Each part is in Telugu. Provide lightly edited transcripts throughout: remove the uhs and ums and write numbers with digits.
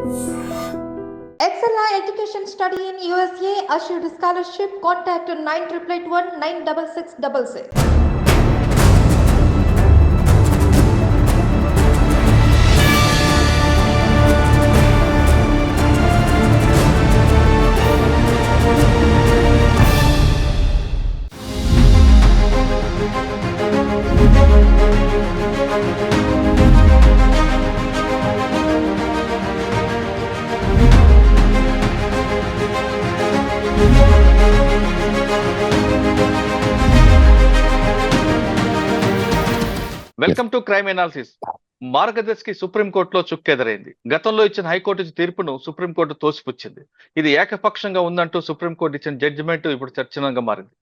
Excella Education Study in USA assured scholarship. Contact 9881 96666. Welcome to crime analysis. మార్గదర్శికి సుప్రీంకోర్టులో చుక్కెదురైంది. గతంలో ఇచ్చిన హైకోర్టు తీర్పును సుప్రీంకోర్టు తోసిపుచ్చింది. ఇది ఏకపక్షంగా ఉందంటూ సుప్రీంకోర్టు ఇచ్చిన జడ్జిమెంట్ ఇప్పుడు చర్చనీయంగా మారింది.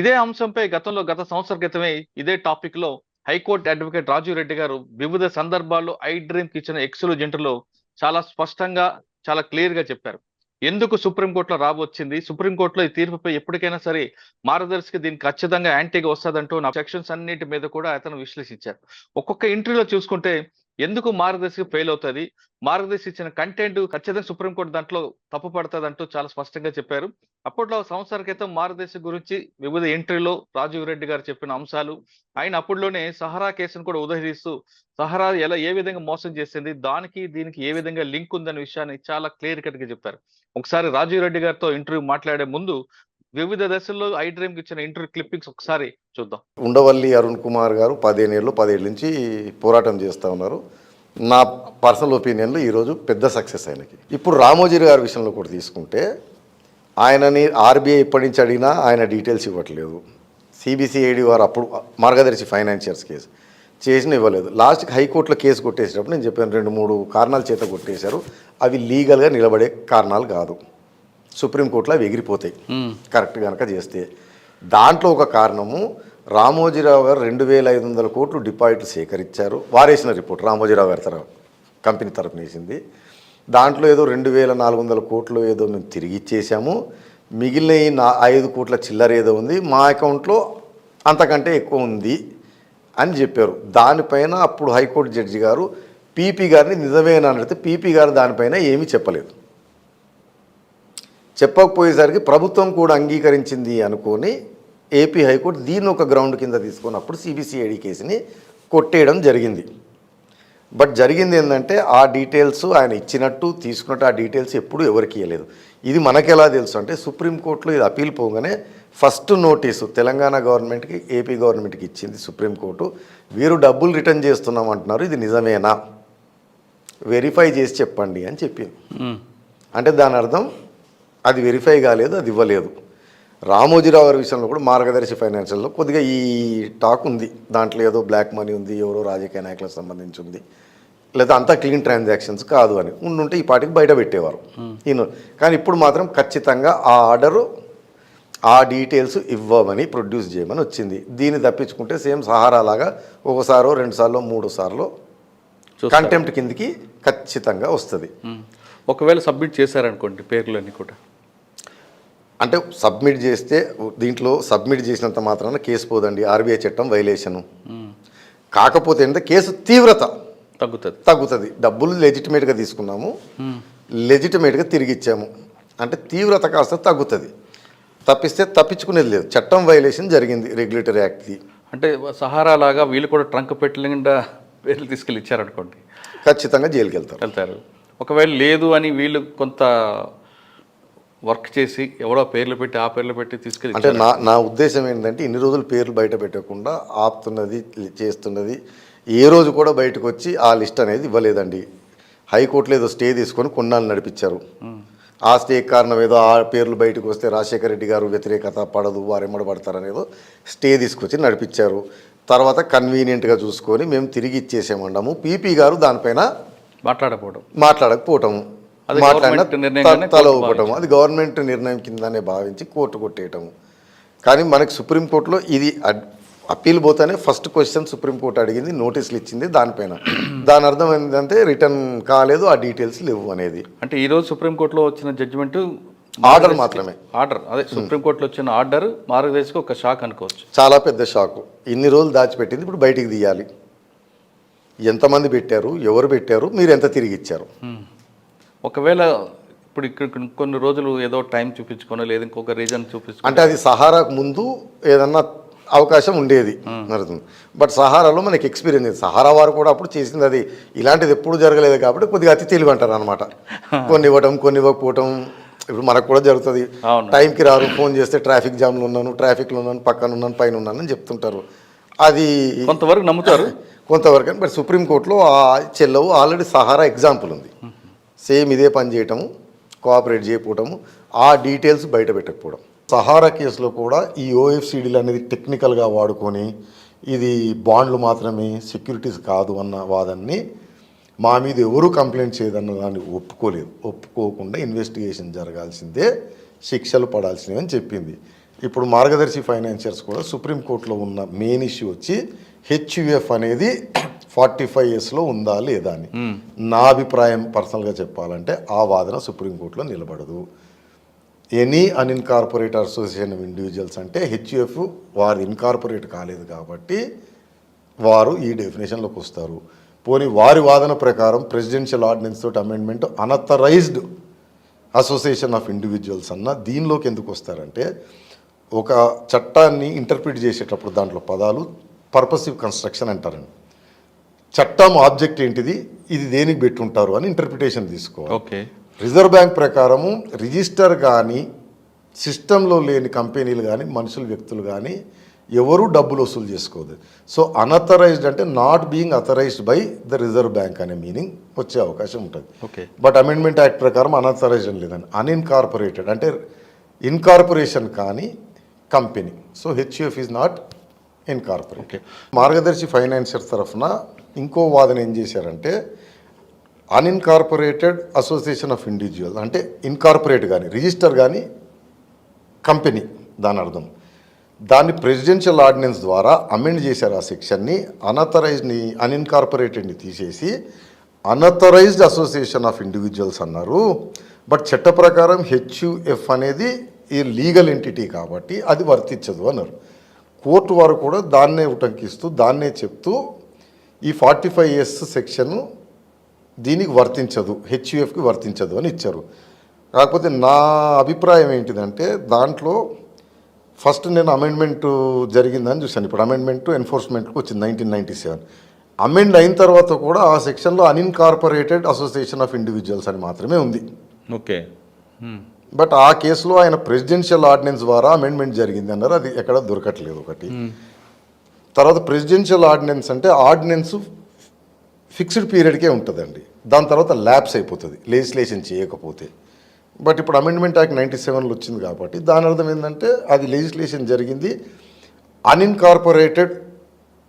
ఇదే అంశంపై గత సంవత్సర క్రితమే ఇదే టాపిక్ లో హైకోర్టు అడ్వకేట్ రాజీవ్ రెడ్డి గారు వివిధ సందర్భాల్లో ఐ డ్రీమ్ కి ఇచ్చిన ఎక్స్క్లూజెంట్లో చాలా స్పష్టంగా చాలా క్లియర్ గా చెప్పారు. ఎందుకు సుప్రీంకోర్టులో రాబోచ్చింది, సుప్రీంకోర్టులో ఈ తీర్పుపై ఎప్పటికైనా సరే మార్గదర్శికి దీనికి ఖచ్చితంగా యాంటీగా వస్తుందంటూ నా సెక్షన్స్ అన్నిటి మీద కూడా అతను విశ్లేషించారు. ఒక్కొక్క ఇంటర్వ్యూలో చూసుకుంటే ఎందుకు మార్గదర్శికి ఫెయిల్ అవుతుంది, మార్గదర్శి ఇచ్చిన కంటెంట్ ఖచ్చితంగా సుప్రీంకోర్టు దాంట్లో తప్పు పడుతుంది అంటూ చాలా స్పష్టంగా చెప్పారు. అప్పట్లో సంవత్సరాల క్రితం మార్గదర్శి గురించి వివిధ ఇంటర్వ్యూలో రాజీవ్ రెడ్డి గారు చెప్పిన అంశాలు, ఆయన అప్పుడులోనే సహరా కేసును కూడా ఉదహరిస్తూ సహరా ఏ విధంగా మోసం చేసింది, దానికి దీనికి ఏ విధంగా లింక్ ఉందనే విషయాన్ని చాలా క్లియర్ కట్ గా చెప్పారు. ఒకసారి రాజీవ్ రెడ్డి గారితో ఇంటర్వ్యూ మాట్లాడే ముందు వివిధ దశల్లో ఐ డ్రీమ్ కి ఇచ్చిన ఇంటర్వ్యూ క్లిప్పింగ్స్ ఒకసారి చూద్దాం. ఉండవల్లి అరుణ్ కుమార్ గారు 15 నుంచి పోరాటం చేస్తూ ఉన్నారు. నా పర్సనల్ ఒపీనియన్లో ఈరోజు పెద్ద సక్సెస్ ఆయనకి. ఇప్పుడు రామోజీ గారి విషయంలో కూడా తీసుకుంటే ఆయనని ఆర్బీఐ ఇప్పటి నుంచి అడిగినా ఆయన డీటెయిల్స్ ఇవ్వట్లేదు. సిబిసిఐడి వారు అప్పుడు మార్గదర్శి ఫైనాన్షియర్స్ కేసు చేసిన ఇవ్వలేదు. లాస్ట్కి హైకోర్టులో కేసు కొట్టేసేటప్పుడు నేను చెప్పాను 2-3 కారణాల చేత కొట్టేశారు. అవి లీగల్గా నిలబడే కారణాలు కాదు, సుప్రీంకోర్టులో అవి ఎగిరిపోతాయి కరెక్ట్ కనుక చేస్తే. దాంట్లో ఒక కారణము రామోజీరావు గారు 2500 కోట్లు డిపాజిట్లు సేకరించారు. వారేసిన రిపోర్ట్ రామోజీరావు గారి కంపెనీ తరఫున వేసింది. దాంట్లో ఏదో 2400 కోట్లు ఏదో మేము తిరిగి ఇచ్చేసాము, మిగిలిన 5 కోట్ల చిల్లర ఏదో ఉంది, మా అకౌంట్లో అంతకంటే ఎక్కువ ఉంది అని చెప్పారు. దానిపైన అప్పుడు హైకోర్టు జడ్జి గారు పీపీ గారిని నిజమేనా అడిగితే పీపీ గారు దానిపైన ఏమీ చెప్పలేదు. చెప్పకపోయేసరికి ప్రభుత్వం కూడా అంగీకరించింది అనుకొని ఏపీ హైకోర్టు దీన్ని ఒక గ్రౌండ్ కింద తీసుకున్నప్పుడు సిబిసిఐడి కేసుని కొట్టేయడం జరిగింది. బట్ జరిగింది ఏంటంటే ఆ డీటెయిల్స్ ఆయన ఇచ్చినట్టు తీసుకున్నట్టు ఆ డీటెయిల్స్ ఎప్పుడు ఎవరికి ఇవ్వలేదు. ఇది మనకు ఎలా తెలుసు అంటే సుప్రీంకోర్టులో ఇది అపీల్ పోగానే ఫస్ట్ నోటీసు తెలంగాణ గవర్నమెంట్కి ఏపీ గవర్నమెంట్కి ఇచ్చింది సుప్రీంకోర్టు. వీరు డబ్బులు రిటర్న్ చేస్తున్నాం అంటున్నారు, ఇది నిజమేనా వెరిఫై చేసి చెప్పండి అని చెప్పింది. అంటే దాని అర్థం అది వెరిఫై కాలేదు, అది ఇవ్వలేదు. రామోజీరావు గారి విషయంలో కూడా మార్గదర్శి ఫైనాన్షియల్లో కొద్దిగా ఈ టాక్ ఉంది, దాంట్లో ఏదో బ్లాక్ మనీ ఉంది, ఎవరో రాజకీయ నాయకులకు సంబంధించి ఉంది, లేదా అంతా క్లీన్ ట్రాన్సాక్షన్స్ కాదు అని ఉండుంటే ఈ పాటికి బయట పెట్టేవారు ఈయన. కానీ ఇప్పుడు మాత్రం ఖచ్చితంగా ఆ ఆర్డరు ఆ డీటెయిల్స్ ఇవ్వమని ప్రొడ్యూస్ చేయమని వచ్చింది. దీన్ని తప్పించుకుంటే సేమ్ సహారా లాగా ఒకసారో 2 సార్లు 3 సార్లు కంటెంప్ట్ కిందికి ఖచ్చితంగా వస్తుంది. ఒకవేళ సబ్మిట్ చేశారనుకోండి పేర్లన్నీ కూడా, అంటే సబ్మిట్ చేస్తే దీంట్లో సబ్మిట్ చేసినంత మాత్రాన కేసు పోదండి, ఆర్బీఐ చట్టం వైలేషను. కాకపోతే ఏంటంటే కేసు తీవ్రత తగ్గుతుంది. డబ్బులు లెజిటిమేట్గా తీసుకున్నాము, లెజిటిమేట్గా తిరిగి ఇచ్చాము అంటే తీవ్రత కాస్త తగ్గుతుంది. తప్పిస్తే తప్పించుకునేది లేదు, చట్టం వైలేషన్ జరిగింది రెగ్యులేటరీ యాక్ట్ది. అంటే సహారా లాగా వీళ్ళు కూడా ట్రంక్ పెట్టలేకుండా పేర్లు తీసుకెళ్ళి ఇచ్చారనుకోండి ఖచ్చితంగా జైలుకి వెళ్తారు. ఒకవేళ లేదు అని వీళ్ళు కొంత వర్క్ చేసి ఎవరో పేర్లు పెట్టి ఆ పేర్లు పెట్టి తీసుకెళ్ళి అంటే నా ఉద్దేశం ఏంటంటే ఇన్ని రోజులు పేర్లు బయట పెట్టకుండా ఆపుతున్నది చేస్తున్నది ఏ రోజు కూడా బయటకు వచ్చి ఆ లిస్ట్ అనేది ఇవ్వలేదండి. హైకోర్టులో ఏదో స్టే తీసుకొని కొన్నాళ్ళు నడిపించారు. ఆ స్టే కారణం ఏదో ఆ పేర్లు బయటకు వస్తే రాజశేఖర రెడ్డి గారు వ్యతిరేకత పడదు, వారు ఎమ్మడబడతారనేదో స్టే తీసుకొచ్చి నడిపించారు. తర్వాత కన్వీనియంట్గా చూసుకొని మేము తిరిగి ఇచ్చేసామన్నాము. పీపీ గారు దానిపైన మాట్లాడకపోవటం, తల ఊపటం, అది గవర్నమెంట్ నిర్ణయం కిందనే భావించి కోర్టు కొట్టేయటము. కానీ మనకి సుప్రీంకోర్టులో ఇది అప్పీల్ పోతేనే ఫస్ట్ క్వశ్చన్ సుప్రీంకోర్టు అడిగింది, నోటీసులు ఇచ్చింది దానిపైన. దాని అర్థం ఏంటంటే రిటర్న్ కాలేదు, ఆ డీటెయిల్స్ లేవు అనేది. అంటే ఈరోజు సుప్రీంకోర్టులో వచ్చిన జడ్జిమెంట్ ఆర్డర్ మాత్రమే. ఆర్డర్ అదే సుప్రీంకోర్టులో వచ్చిన ఆర్డర్ మార్గదర్శికి ఒక షాక్ అనుకోవచ్చు, చాలా పెద్ద షాకు. ఇన్ని రోజులు దాచిపెట్టింది ఇప్పుడు బయటికి తీయాలి. ఎంతమంది పెట్టారు, ఎవరు పెట్టారు, మీరు ఎంత తిరిగి ఇచ్చారు. ఒకవేళ ఇప్పుడు ఇక్కడ కొన్ని రోజులు ఏదో టైం చూపించుకోనో లేదు ఇంకొక రీజన్ చూపించుకో అంటే అది సహారాకు ముందు ఏదన్నా అవకాశం ఉండేది అర్థం. బట్ సహారాలో మనకి ఎక్స్పీరియన్స్ ఉంది. సహారా వారు కూడా అప్పుడు చేసింది అది ఇలాంటిది ఎప్పుడు జరగలేదు కాబట్టి కొద్దిగా అతి తెలివి అంటారు అనమాట. కొన్ని ఇవ్వటం కొన్ని ఇవ్వకపోవటం ఇప్పుడు మనకు కూడా జరుగుతుంది. అవును. టైంకి రారు, ఫోన్ చేస్తే ట్రాఫిక్ జామ్లో ఉన్నాను, ట్రాఫిక్లో ఉన్నాను, పక్కన ఉన్నాను, పైన ఉన్నాను అని చెప్తుంటారు. అది కొంతవరకు నమ్ముతారు కొంతవరకు అని. బట్ సుప్రీంకోర్టులో ఆ చెల్లవు ఆల్రెడీ సహారా ఎగ్జాంపుల్ ఉంది. సేమ్ ఇదే పని చేయటము, కోఆపరేట్ చేయకపోవటము, ఆ డీటెయిల్స్ బయట పెట్టకపోవడం. సహారా కేసులో కూడా ఈ ఓఎఫ్సిడీలు అనేది టెక్నికల్గా వాడుకొని ఇది బాండ్లు మాత్రమే సెక్యూరిటీస్ కాదు అన్న వాదాన్ని మా మీద ఎవరు కంప్లైంట్ చేయదన్న దాన్ని ఒప్పుకోలేదు. ఒప్పుకోకుండా ఇన్వెస్టిగేషన్ జరగాల్సిందే, శిక్షలు పడాల్సినవి అని చెప్పింది. ఇప్పుడు మార్గదర్శి ఫైనాన్షియర్స్ కూడా సుప్రీంకోర్టులో ఉన్న మెయిన్ ఇష్యూ వచ్చి హెచ్యుఎఫ్ అనేది 45 yearsలో ఉందా లేదా అని. నా అభిప్రాయం పర్సనల్గా చెప్పాలంటే ఆ వాదన సుప్రీంకోర్టులో నిలబడదు. ఎనీ అన్ఇన్కార్పొరేట్ అసోసియేషన్ ఆఫ్ ఇండివిజువల్స్ అంటే హెచ్యుఎఫ్ వారు ఇన్కార్పొరేట్ కాలేదు కాబట్టి వారు ఈ డెఫినేషన్లోకి వస్తారు. పోనీ వారి వాదన ప్రకారం ప్రెసిడెన్షియల్ ఆర్డినెన్స్ తోటి amendment unauthorised association of individuals అన్న దీనిలోకి ఎందుకు వస్తారంటే ఒక చట్టాన్ని ఇంటర్ప్రిట్ చేసేటప్పుడు దాంట్లో పదాలు పర్పసివ్ కన్స్ట్రక్షన్ అంటారండి. చట్టం ఆబ్జెక్ట్ ఏంటిది, ఇది దేనికి పెట్టుంటారు అని ఇంటర్ప్రిటేషన్ తీసుకోవాలి. ఓకే. రిజర్వ్ బ్యాంక్ ప్రకారము రిజిస్టర్ కానీ సిస్టంలో లేని కంపెనీలు కానీ మనుషులు వ్యక్తులు కానీ ఎవరు డబ్బులు వసూలు చేసుకోదు. సో అనథరైజ్డ్ అంటే not being authorised by the reserve bank అనే మీనింగ్ వచ్చే అవకాశం ఉంటుంది. ఓకే. బట్ అమెండ్మెంట్ యాక్ట్ ప్రకారం అనథరైజ్డ్ అని లేదండి. అన్ఇన్కార్పొరేటెడ్ అంటే ఇన్కార్పొరేషన్ కానీ company. So HUF is not incorporated. Margadarsi financiers తరఫున ఇంకో వాదన ఏం చేశారంటే అన్ఇన్కార్పొరేటెడ్ అసోసియేషన్ ఆఫ్ ఇండివిజువల్ అంటే ఇన్కార్పొరేట్ కానీ రిజిస్టర్ కానీ కంపెనీ దాని అర్థం. దాన్ని ప్రెసిడెన్షియల్ ఆర్డినెన్స్ ద్వారా అమెండ్ చేశారు ఆ సెక్షన్ని. అనథరైజ్డ్ని అన్ఇన్కార్పొరేటెడ్ని తీసేసి అనథరైజ్డ్ అసోసియేషన్ ఆఫ్ ఇండివిజువల్స్ అన్నారు. బట్ చట్ట ప్రకారం హెచ్యుఎఫ్ అనేది ఈ లీగల్ ఎంటిటీ కాబట్టి అది వర్తించదు అన్నారు. కోర్టు వారు కూడా దాన్నే ఉటంకిస్తూ దాన్నే చెప్తూ ఈ 45 years సెక్షన్ దీనికి వర్తించదు, హెచ్యుఎఫ్కి వర్తించదు అని ఇచ్చారు. కాకపోతే నా అభిప్రాయం ఏంటిదంటే దాంట్లో ఫస్ట్ నేను అమెండ్మెంట్ జరిగిందని చూశాను. ఇప్పుడు అమెండ్మెంట్ ఎన్ఫోర్స్మెంట్కి వచ్చింది 1997. అమెండ్ అయిన తర్వాత కూడా ఆ సెక్షన్లో అన్ఇన్కార్పొరేటెడ్ అసోసియేషన్ ఆఫ్ ఇండివిజువల్స్ అని మాత్రమే ఉంది. ఓకే. బట్ ఆ కేసులో ఆయన ప్రెసిడెన్షియల్ ఆర్డినెన్స్ ద్వారా అమెండ్మెంట్ జరిగింది అన్నారు. అది ఎక్కడ దొరకట్లేదు ఒకటి. తర్వాత ప్రెసిడెన్షియల్ ఆర్డినెన్స్ అంటే ఆర్డినెన్స్ ఫిక్స్డ్ పీరియడ్కే ఉంటుందండి, దాని తర్వాత ల్యాప్స్ అయిపోతుంది లెజిస్లేషన్ చేయకపోతే. బట్ ఇప్పుడు అమెండ్మెంట్ యాక్ట్ 97లో వచ్చింది కాబట్టి దాని అర్థం ఏంటంటే అది లెజిస్లేషన్ జరిగింది, అన్ఇన్కార్పొరేటెడ్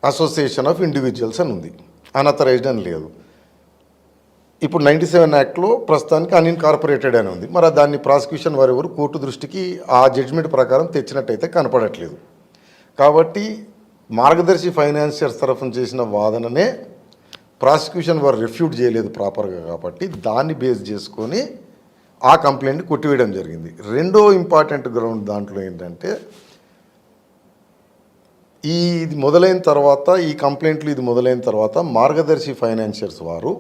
అసోసియేషన్ ఆఫ్ ఇండివిజువల్స్ అని ఉంది, అనథరైజ్డ్ అని లేదు. ఇప్పుడు 97 యాక్ట్లో ప్రస్తుతానికి అన్ఇన్కార్పొరేటెడ్ అని ఉంది. మరి దాన్ని ప్రాసిక్యూషన్ వారు ఎవరు కోర్టు దృష్టికి ఆ జడ్జిమెంట్ ప్రకారం తెచ్చినట్టయితే కనపడట్లేదు. కాబట్టి మార్గదర్శి ఫైనాన్షియర్స్ తరఫున చేసిన వాదననే ప్రాసిక్యూషన్ వారు రిఫ్యూట్ చేయలేదు ప్రాపర్గా కాబట్టి దాన్ని బేస్ చేసుకొని ఆ కంప్లైంట్ని కొట్టివేయడం జరిగింది. రెండో ఇంపార్టెంట్ గ్రౌండ్ దాంట్లో ఏంటంటే ఇది మొదలైన తర్వాత ఈ కంప్లైంట్లు ఇది మొదలైన తర్వాత మార్గదర్శి ఫైనాన్షియర్స్ వారు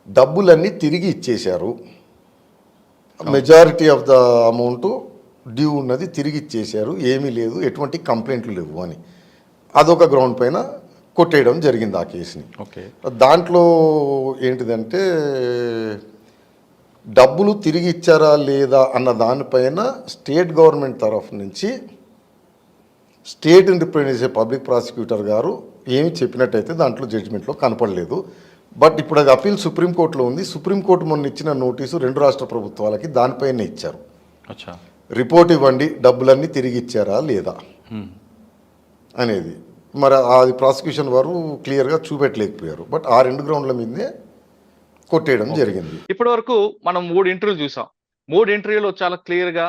డబ్బులన్నీ తిరిగి ఇచ్చేశారు. Majority of the amount due ఉన్నది తిరిగి ఇచ్చేశారు, ఏమీ లేదు, ఎటువంటి కంప్లైంట్లు లేవు అని అదొక గ్రౌండ్ పైన కొట్టేయడం జరిగింది ఆ కేసుని. ఓకే. దాంట్లో ఏంటిదంటే డబ్బులు తిరిగి ఇచ్చారా లేదా అన్న దానిపైన స్టేట్ గవర్నమెంట్ తరఫు నుంచి స్టేట్ని రిప్రజెంట్ చేసే పబ్లిక్ ప్రాసిక్యూటర్ గారు ఏమి చెప్పినట్టయితే దాంట్లో జడ్జిమెంట్లో కనపడలేదు. బట్ ఇప్పుడు అది అప్పీల్ సుప్రీంకోర్టులో ఉంది. సుప్రీంకోర్టు మొన్న ఇచ్చిన నోటీసు 2 రాష్ట్ర ప్రభుత్వాలకి దానిపైనే ఇచ్చారు. రిపోర్ట్ ఇవ్వండి, డబ్బులన్నీ తిరిగి ఇచ్చారా లేదా అనేది. మరి అది ప్రాసిక్యూషన్ వారు క్లియర్గా చూపెట్టలేకపోయారు. బట్ ఆ 2 గ్రౌండ్ల మీదే కొట్టేయడం జరిగింది. ఇప్పటి వరకు మనం 3 ఇంటర్వ్యూలు చూసాం. 3 ఇంటర్వ్యూలో చాలా క్లియర్గా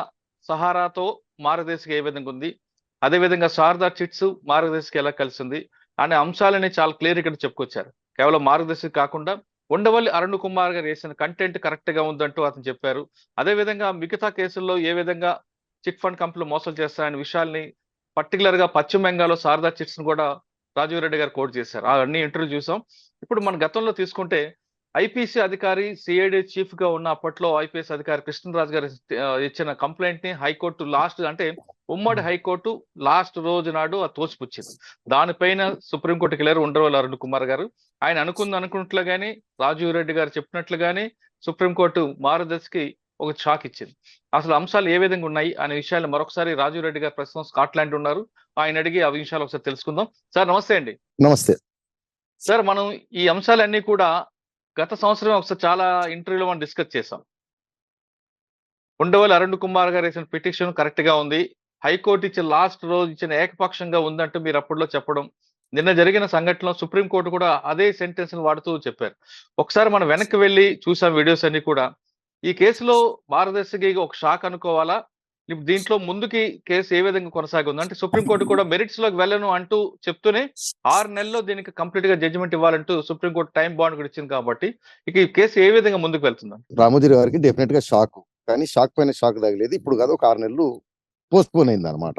సహారాతో మార్గదర్శికి ఏ విధంగా ఉంది, అదేవిధంగా శారదా చిట్స్ మార్గదర్శికి ఎలా కలిసింది అనే అంశాలని చాలా క్లియర్ ఇక్కడ చెప్పుకొచ్చారు. కేవలం మార్గదర్శి కాకుండా ఉండవల్లి అరుణ్ కుమార్ గారు వేసిన కంటెంట్ కరెక్ట్ గా ఉందంటూ అతను చెప్పారు. అదేవిధంగా మిగతా కేసుల్లో ఏ విధంగా చిట్ ఫండ్ కంపెనీలు మోసాలు చేస్తాయనే విషయాల్ని పర్టికులర్ గా పశ్చిమ బెంగాల్లో శారదా చిట్స్ ను కూడా రాజీవ్ రెడ్డి గారు కోట్ చేశారు. అవన్నీ ఇంటర్వ్యూ చూసాం. ఇప్పుడు మన గతంలో తీసుకుంటే ఐపీసీ అధికారి సిఐడి చీఫ్ గా ఉన్న అప్పట్లో ఐపీఎస్ అధికారి కృష్ణరాజు గారు ఇచ్చిన కంప్లైంట్ ని హైకోర్టు లాస్ట్ అంటే ఉమ్మడి హైకోర్టు లాస్ట్ రోజు నాడు అది తోసిపుచ్చింది. దానిపైన సుప్రీంకోర్టుకి వెళ్ళారు ఉండవల్లి అరుణ్ కుమార్ గారు. ఆయన అనుకున్నట్లుగానే రాజీవ్ రెడ్డి గారు చెప్పినట్లుగానే సుప్రీంకోర్టు మార్గదర్శికి ఒక షాక్ ఇచ్చింది. అసలు అంశాలు ఏ విధంగా ఉన్నాయి అనే విషయాలు మరొకసారి రాజీవ్ రెడ్డి గారు ప్రస్తుతం స్కాట్లాండ్ ఉన్నారు. ఆయన అడిగి ఆ విషయాలు ఒకసారి తెలుసుకుందాం. సార్ నమస్తే అండి. నమస్తే సార్, మనం ఈ అంశాలన్నీ కూడా గత సంవత్సరం ఒకసారి చాలా ఇంటర్వ్యూలో మనం డిస్కస్ చేసాం. ఉండవల్లి అరుణ్ కుమార్ గారు వేసిన పిటిషన్ కరెక్ట్ గా ఉంది, హైకోర్టు ఇచ్చిన లాస్ట్ రోజు ఇచ్చిన ఏకపక్షంగా ఉందంటూ మీరు అప్పట్లో చెప్పడం, నిన్న జరిగిన సంఘటనలో సుప్రీంకోర్టు కూడా అదే సెంటెన్స్ వాడుతూ చెప్పారు. ఒకసారి మనం వెనక్కి వెళ్ళి చూసాం వీడియోస్ అన్ని కూడా. ఈ కేసులో మార్గదర్శికి ఒక షాక్ అనుకోవాలా? ఇప్పుడు దీంట్లో ముందుకి కేసు ఏ విధంగా కొనసాగుంది అంటే సుప్రీంకోర్టు కూడా మెరిట్స్ లోకి వెళ్ళను అంటూ చెప్తూనే 6 నెలల్లో దీనికి కంప్లీట్ గా జడ్జిమెంట్ ఇవ్వాలంటూ సుప్రీంకోర్టు టైం బాండ్ కూడా ఇచ్చింది కాబట్టి ఇక ఈ కేసు ఏ విధంగా ముందుకు వెళ్తుంది? రామోజీరావు గారికి డెఫినెట్ గా షాక్, కానీ షాక్ పైన షాక్ తగిలేదు. ఇప్పుడు కాదు, ఒక 6 నెలలు పోస్ట్ పోన్ అయింది అనమాట.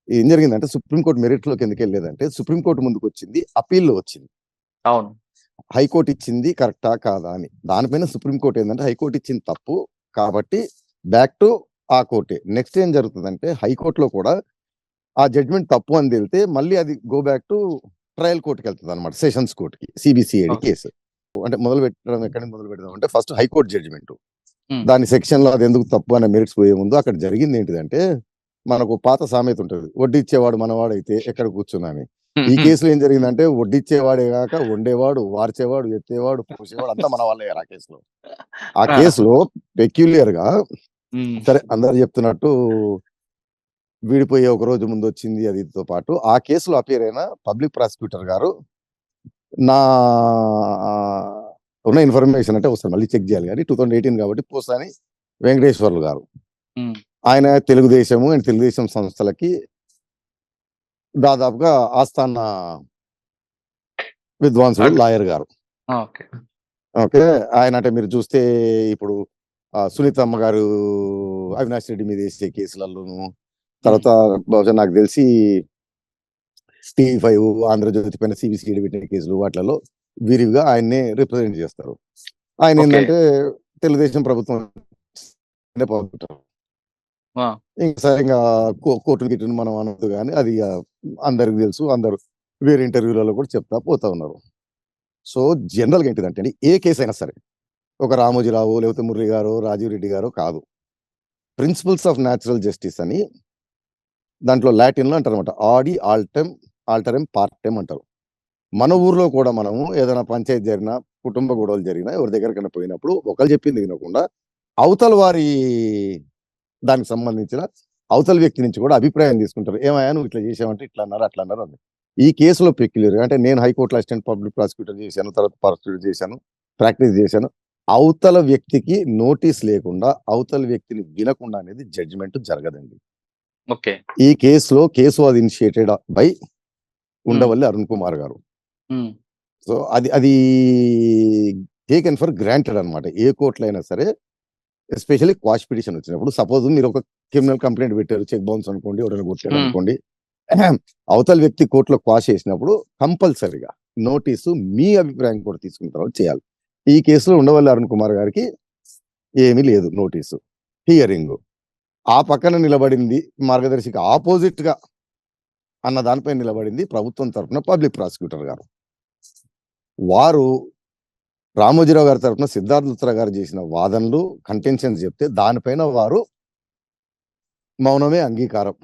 ఏం జరిగిందంటే సుప్రీంకోర్టు మెరిట్ లోకి ఎందుకు వెళ్ళలేదంటే సుప్రీంకోర్టు ముందుకు వచ్చింది అప్పీల్లో వచ్చింది. అవును, హైకోర్టు ఇచ్చింది కరెక్టా కాదా అని. దానిపైన సుప్రీంకోర్టు ఏంటంటే హైకోర్టు ఇచ్చింది తప్పు కాబట్టి బ్యాక్ టు ఆ కోర్టే. నెక్స్ట్ ఏం జరుగుతుందంటే హైకోర్టులో కూడా ఆ జడ్జ్మెంట్ తప్పు అని తెలితే మళ్ళీ అది గో బ్యాక్ టు ట్రయల్ కోర్టుకి వెళ్తుంది అనమాట, సెషన్స్ కోర్టుకి, సిబిసిఐడి కేసు. అంటే మొదలు పెట్టడం ఎక్కడి నుంచి మొదలు పెడదాం అంటే ఫస్ట్ హైకోర్టు జడ్జిమెంట్, దాని సెక్షన్ లో అది ఎందుకు తప్పు అనే మెరిట్స్ పోయే ముందు అక్కడ జరిగింది ఏంటిదంటే, మనకు పాత సామెత ఉంటుంది, వడ్డిచ్చేవాడు మనవాడైతే ఎక్కడ కూర్చున్నాని. ఈ కేసులో ఏం జరిగిందంటే వడ్డిచ్చేవాడే కాక వండేవాడు, వార్చేవాడు, ఎత్తేవాడు, పోసేవాడు అంతా మన వాళ్ళే ఆ కేసులో. ఆ కేసులో పెక్యులియర్ గా సరే అందరు చెప్తున్నట్టు విడిపోయే ఒక రోజు ముందు వచ్చింది అదితో పాటు ఆ కేసులో అపియర్ అయిన పబ్లిక్ ప్రాసిక్యూటర్ గారు, నా ఉన్న ఇన్ఫర్మేషన్ అంటే ఒకసారి మళ్ళీ చెక్ చేయాలి కానీ 2018 కాబట్టి పోసాని వెంకటేశ్వర్లు గారు, ఆయన తెలుగుదేశం అండ్ తెలుగుదేశం సంస్థలకి దాదాపుగా ఆస్థాన విద్వాంసుడు, లాయర్ గారు. ఓకే, ఆయన అంటే మీరు చూస్తే ఇప్పుడు సునీతమ్మ గారు అవినాష్ రెడ్డి మీద వేసే కేసులలోను, తర్వాత బహుశా నాకు తెలిసి T5 ఆంధ్రజ్యోతి పైన సిబిసిఐడి పెట్టిన కేసులు వాటిలలో విరివిగా ఆయన్నే రిప్రజెంట్ చేస్తారు. ఆయన ఏంటంటే తెలుగుదేశం ప్రభుత్వం ఇంకా కోర్టు గిట్టును మనం అనొద్దు కానీ అది అందరికి తెలుసు, అందరు వేరే ఇంటర్వ్యూలలో కూడా చెప్తా పోతా ఉన్నారు. సో జనరల్ గా ఏంటిదంటే అండి, ఏ కేసు అయినా సరే ఒక రామోజీరావు లేకపోతే మురళి గారు, రాజీవ్ రెడ్డి గారు కాదు, ప్రిన్సిపల్స్ ఆఫ్ న్యాచురల్ జస్టిస్ అని దాంట్లో లాటిన్ లో అంటారు అనమాట, ఆడి ఆల్టెమ్ ఆల్టరెమ్ పార్టెమ్ అంటారు. మన ఊర్లో కూడా మనము ఏదైనా పంచాయతీ జరిగినా, కుటుంబ గొడవలు జరిగినా, ఎవరి దగ్గరకైనా పోయినప్పుడు ఒకళ్ళు చెప్పింది వినకుండా అవతల వారి దానికి సంబంధించిన అవతల వ్యక్తి నుంచి కూడా అభిప్రాయం తీసుకుంటారు. ఏమయ్యా నువ్వు ఇట్లా చేసావంటే ఇట్లా అన్నారు అట్లా అన్నారు అని. ఈ కేసులో పెక్యులర్ అంటే నేను హైకోర్టులో అసిస్టెంట్ పబ్లిక్ ప్రాసిక్యూటర్ చేశాను, తర్వాత ప్రాసిక్యూటర్ చేశాను, ప్రాక్టీస్ చేశాను. అవతల వ్యక్తికి నోటీస్ లేకుండా అవతల వ్యక్తిని వినకుండా అనేది జడ్జిమెంట్ జరగదండి. ఓకే, ఈ కేసులో కేసు అది ఇనిషియేటెడ్ బై ఉండవల్లి అరుణ్ కుమార్ గారు. సో అది టేకెన్ ఫర్ గ్రాంటెడ్ అనమాట. ఏ కోర్టులో అయినా సరే, ఎస్పెషల్లీ క్వాష్ పిటిషన్ వచ్చినప్పుడు, సపోజ్ మీరు ఒక క్రిమినల్ కంప్లైంట్ పెట్టారు, చెక్ బౌన్స్ అనుకోండి, ఎవరైనా కొట్టాడు అనుకోండి, అవతల వ్యక్తి కోర్టులో క్వాష్ చేసినప్పుడు కంపల్సరీగా నోటీసు మీ అభిప్రాయం కూడా తీసుకున్న తర్వాత చేయాలి. ఈ కేసులో ఉండవల్లి అరుణ్ కుమార్ గారికి ఏమీ లేదు నోటీసు, హియరింగ్. ఆ పక్కన నిలబడింది మార్గదర్శికి ఆపోజిట్ గా అన్న దానిపై నిలబడింది ప్రభుత్వం తరఫున పబ్లిక్ ప్రాసిక్యూటర్ గారు. వారు రామోజీరావు గారి తరఫున సిద్ధార్థ లుత్రా గారు చేసిన వాదనలు, కంటెన్షన్స్ చెప్తే దానిపైన వారు మౌనమే అంగీకారం.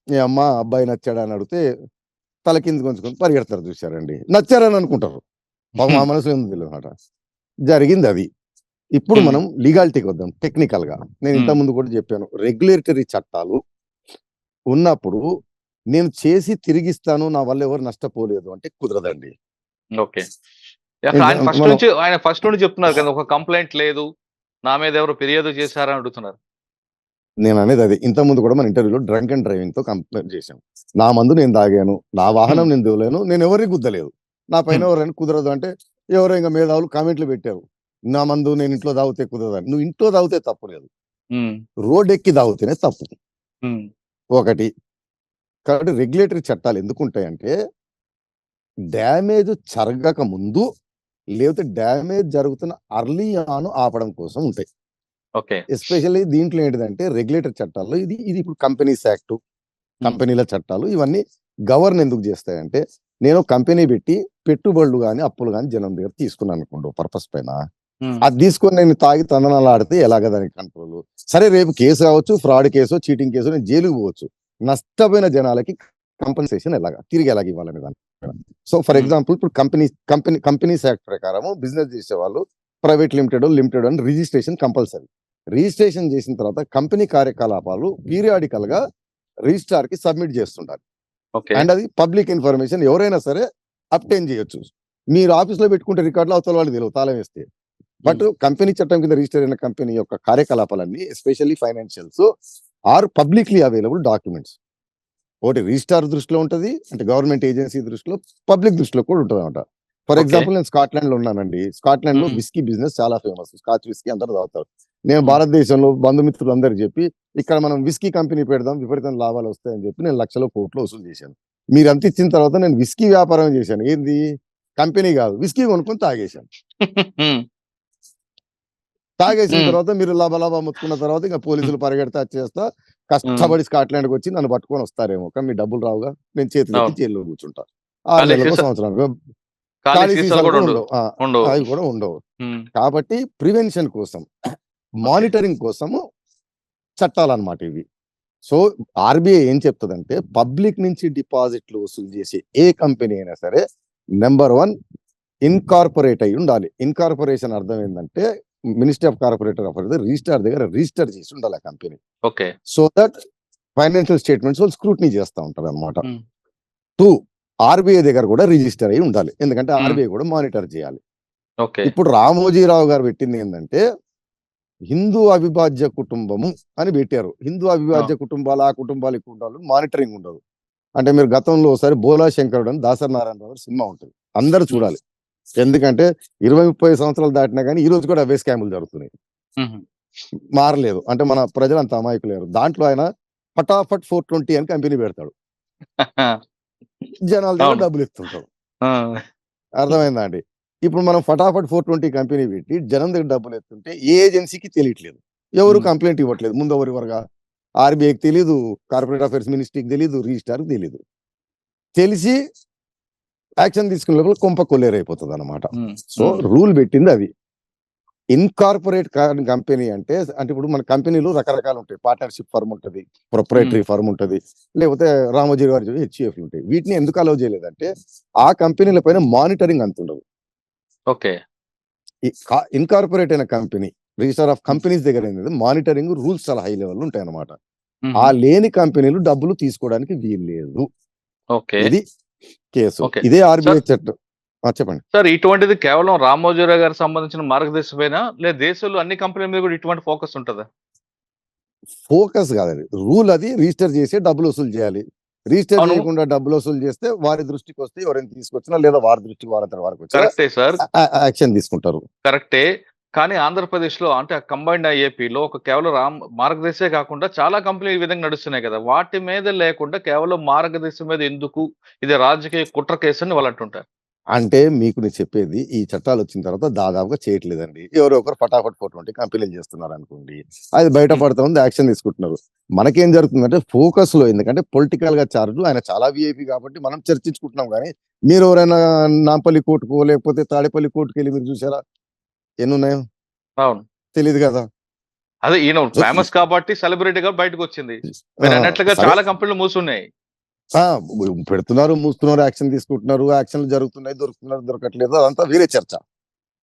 ఏ అమ్మ అబ్బాయి నచ్చాడా అని అడిగితే తల కింద కొంచుకొని పరిగెడతారు. చూశారండి, నచ్చారని అనుకుంటారు, మా మనసులో ఉంది తెలియదు. జరిగింది అది. ఇప్పుడు మనం లీగాలిటీకి వద్దాం. టెక్నికల్ గా నేను ఇంతకుముందు కూడా చెప్పాను, రెగ్యులేటరీ చట్టాలు ఉన్నప్పుడు నేను చేసి తిరిగిస్తాను, నా వల్ల ఎవరు నష్టపోలేదు అంటే కుదరదండి. ఓకే, ఆయన ఫస్ట్ నుంచి చెప్తున్నారు కదా, ఒక కంప్లైంట్ లేదు, నా మీద ఎవరు ఫిర్యాదు చేశారని అడుగుతున్నారు. నేను అనేది అది. ఇంతకుముందు కూడా మన ఇంటర్వ్యూలో డ్రంక్ అండ్ డ్రైవింగ్ తో కంప్లైంట్ చేశాను. నా మందు నేను తాగాను, నా వాహనం నేను దిగలేను, నేను ఎవరిని గుద్దలేదు, నా పైన ఎవరైనా కుదరదు అంటే ఎవరో ఇంకా మేధావులు కామెంట్లు పెట్టారు, నా మందు నేను ఇంట్లో తాగితే కుదరదు. నువ్వు ఇంట్లో తాగితే తప్పు లేదు, రోడ్ ఎక్కి తాగితేనే తప్పు. ఒకటి. కాబట్టి రెగ్యులేటరీ చట్టాలు ఎందుకు ఉంటాయంటే, డ్యామేజ్ జరగక ముందు లేకపోతే డ్యామేజ్ జరుగుతున్న అర్లీ ఆన్ ఆపడం కోసం ఉంటాయి. ఓకే. ఎస్పెషల్లీ దీంట్లో ఏంటిదంటే రెగ్యులేటరీ చట్టాల్లో ఇది ఇప్పుడు కంపెనీస్ యాక్ట్, కంపెనీల చట్టాలు ఇవన్నీ గవర్న్ ఎందుకు చేస్తాయంటే, నేను కంపెనీ పెట్టి పెట్టుబడులు కానీ అప్పులు కానీ జనం దగ్గర తీసుకున్నాను అనుకోండి పర్పస్ పైన, అది తీసుకొని నేను తాగి తందనాలు ఆడితే ఎలాగ దానికి కంట్రోల్? సరే రేపు కేసు కావచ్చు, ఫ్రాడ్ కేసు, చీటింగ్ కేసు, నేను జైలుకు పోవచ్చు. నష్టపోయిన జనాలకి కంపెన్సేషన్ తిరిగి ఎలాగ ఇవ్వాలని దాని. సో ఫర్ ఎగ్జాంపుల్ ఇప్పుడు కంపెనీస్ యాక్ట్ ప్రకారం బిజినెస్ చేసే వాళ్ళు ప్రైవేట్ లిమిటెడ్ అని రిజిస్ట్రేషన్ కంపల్సరీ. రిజిస్ట్రేషన్ చేసిన తర్వాత కంపెనీ కార్యకలాపాలు పీరియాడికల్ గా రిజిస్ట్రార్ కి సబ్మిట్ చేస్తుంటారు. ఓకే. అండ్ అది పబ్లిక్ ఇన్ఫర్మేషన్, ఎవరైనా సరే అప్టైన్ చేయొచ్చు. మీరు ఆఫీస్ లో పెట్టుకుంటే రికార్డులు అవతల వాళ్ళు తెలియదు తాళం వేస్తే. బట్ కంపెనీ చట్టం కింద రిజిస్టర్ అయిన కంపెనీ యొక్క కార్యకలాపాలన్నీ especially financials are publicly available documents. ఒకటి రిజిస్టార్ దృష్టిలో ఉంటది, అంటే గవర్నమెంట్ ఏజెన్సీ దృష్టిలో, పబ్లిక్ దృష్టిలో కూడా ఉంటుంది అనమాట. For Okay. ఎగ్జాంపుల్ నేను స్కాట్లాండ్ లో ఉన్నానండి. స్కాట్లాండ్ లో విస్కీ బిజినెస్ చాలా ఫేమస్. స్కాచ్ విస్కీ అందరూ తాగుతారు. నేను భారతదేశంలో బంధుమిత్రులు అందరు చెప్పి ఇక్కడ మనం విస్కీ కంపెనీ పెడదాం, విపరీతం లాభాలు వస్తాయని చెప్పి నేను లక్షల కోట్లు వసూలు చేశాను. మీరు అంత ఇచ్చిన తర్వాత నేను విస్కీ వ్యాపారం చేశాను. ఏంది? కంపెనీ కాదు, విస్కీ కొనుక్కొని తాగేశాను. తాగేసిన తర్వాత మీరు లాభ ముట్టుకున్న తర్వాత ఇంకా పోలీసులు పరిగెడితే వచ్చేస్తా, కష్టపడి స్కాట్లాండ్కి వచ్చి నన్ను పట్టుకొని వస్తారేమో, కానీ మీ డబ్బులు రావుగా, నేను చేతులు ఎత్తి జైల్లో కూర్చుంటా. 6 ఖాళీ నెలలకు సీసా- సంవత్సరానికి ఖాళీ ఖాళీ సీసాలు సీసాలు కూడా కూడా ఉండవు. ఉండవు. ఉండవు. అవి కూడా ఉండవు. ఉమ్. కాబట్టి ప్రివెన్షన్ కోసం, మానిటరింగ్ కోసము చట్టాలన్నమాట ఇవి. సో ఆర్బీఐ ఏం చెప్తుందంటే, పబ్లిక్ నుంచి డిపాజిట్లు వసూలు చేసే ఏ కంపెనీ అయినా సరే నెంబర్ 1 ఇన్కార్పొరేట్ అయి ఉండాలి. ఇన్కార్పొరేషన్ అర్థం ఏంటంటే, ministry of corporator affairs registrar దగ్గర రిజిస్టర్ చేసి ఉండాలి ఆ company. Okay. So that financial statements వాళ్ళు స్క్రూటినీ చేస్తూ ఉంటారు అనమాట. Hmm. 2 ఆర్బీఐ దగ్గర కూడా రిజిస్టర్ అయి ఉండాలి, ఎందుకంటే Hmm. ఆర్బీఐ కూడా మానిటర్ చేయాలి. ఓకే. ఇప్పుడు రామోజీరావు గారు పెట్టింది ఏంటంటే, హిందూ అవిభాజ్య కుటుంబము అని పెట్టారు. హిందూ అవిభాజ్య కుటుంబాలు, ఆ కుటుంబాలు ఈ కుటుంబాలు మానిటరింగ్ ఉండదు. అంటే మీరు గతంలో ఒకసారి బోలా శంకరుడు అని దాసరి నారాయణరావు గారి సినిమా ఉంటుంది, అందరూ చూడాలి. ఎందుకంటే 20-30 సంవత్సరాలు దాటినా కానీ ఈ రోజు కూడా అవే స్కాములు జరుగుతున్నాయి, ఉహు. మారలేదు. అంటే మన ప్రజలు అంత అమాయకులేరు. దాంట్లో ఆయన ఫటాఫట్ 420 అని కంపెనీ పెడతాడు, జనాల దగ్గర అవును. డబ్బులు ఇస్తుంటాడు. ఆ. అర్థమైందా అండి? ఇప్పుడు మనం ఫటాఫట్ 420 కంపెనీ పెట్టి జనం దగ్గర డబ్బులు ఎత్తుంటే ఏ ఏజెన్సీకి తెలియట్లేదు, ఎవరు కంప్లైంట్ ఇవ్వట్లేదు. ముందు ఎవరివరగా ఆర్బీఐకి తెలీదు, కార్పొరేట్ అఫైర్స్ మినిస్ట్రీకి తెలీదు, రిజిస్టార్కి తెలీదు. తెలిసి యాక్షన్ తీసుకునే లోపల కొంప కొల్లేరైపోతుంది అనమాట. ఉమ్. సో రూల్ పెట్టింది అది. ఇన్కార్పొరేట్ కంపెనీ అంటే ఇప్పుడు మన కంపెనీలు రకరకాలు ఉంటాయి. పార్ట్నర్షిప్ ఫర్మ్ ఉంటుంది, ప్రొప్రైటరీ ఫర్మ్ ఉంటుంది, లేకపోతే రామోజీ గారి హెచ్సిఎఫ్లు ఉంటాయి. వీటిని ఎందుకు అలౌ చేయలేదంటే, ఆ కంపెనీల పైన మానిటరింగ్ అంత ఉండదు. ఓకే. ఇన్కార్పొరేట్ అయిన కంపెనీ రిజిస్టర్ ఆఫ్ కంపెనీస్ దగ్గర ఏంటంటే మానిటరింగ్ రూల్స్ చాలా హై లెవెల్ ఉంటాయి అనమాట. ఉహు. ఆ లేని కంపెనీలు డబ్బులు తీసుకోవడానికి వీలు లేదు. ఓకే. ఇది కేసు. Okay. ఇదే ఆర్బీఐ చట్టం. చెప్పండి. సార్, ఇటువంటిది కేవలం రామోజీరావు గారికి సంబంధించిన మార్గదర్శకమేనా, లేదా దేశంలో అన్ని కంపెనీల మీద కూడా ఇటువంటి ఫోకస్ ఉంటుందా? ఫోకస్ కాదండి, రూల్ అది. రిజిస్టర్ చేసి డబ్బులు వసూలు చేయాలి. రిజిస్టర్ అవును. చేయకుండా డబ్బులు వసూలు చేస్తే వారి దృష్టికి వస్తే, ఎవరైనా తీసుకొచ్చినా లేదా వారి దృష్టికి వారి వరకు వచ్చినా కరెక్టే సార్, యాక్షన్ తీసుకుంటారు. కరెక్టే. కానీ ఆంధ్రప్రదేశ్ లో, అంటే కంబైన్డ్ ఏపీలో ఒక కేవలం మార్గదర్శే కాకుండా చాలా కంపెనీలు ఈ విధంగా నడుస్తున్నాయి కదా, వాటి మీద లేకుండా కేవలం మార్గదర్శి మీద ఎందుకు ఇది రాజకీయ కుట్ర కేసు అని వాళ్ళు అంటుంటారు. అంటే మీకు నేను చెప్పేది, ఈ చట్టాలు వచ్చిన తర్వాత దాదాపుగా చేయట్లేదండి. ఎవరో ఒకరు ఫటాఫట్ 420 కంపెనీలు చేస్తున్నారు అనుకోండి, అది బయటపడుతుంది, యాక్షన్ తీసుకుంటున్నారు. మనకేం జరుగుతుందంటే ఫోకస్ లో, ఎందుకంటే పొలిటికల్ గా చార్జ్, ఆయన చాలా విఐపి కాబట్టి మనం చర్చించుకుంటున్నాం. కానీ మీరు ఎవరైనా నాంపల్లి కోర్టుకో లేకపోతే తాడేపల్లి కోర్టుకు వెళ్ళి మీరు చూసారా? ఎన్ని ఉన్నాయో అవును, తెలియదు కదా. అదే ఈయన ఫేమస్ కాబట్టి సెలబ్రిటీగా బయటకు వచ్చింది. మీరు అన్నట్లుగా సరే. చాలా కంపెనీలు మూసున్నాయి. పెడుతున్నారు, మూస్తున్నారు, యాక్షన్ తీసుకుంటున్నారు, యాక్షన్లు జరుగుతున్నాయి, దొరుకుతున్నారు, దొరకట్లేదు, అదంతా వేరే చర్చ.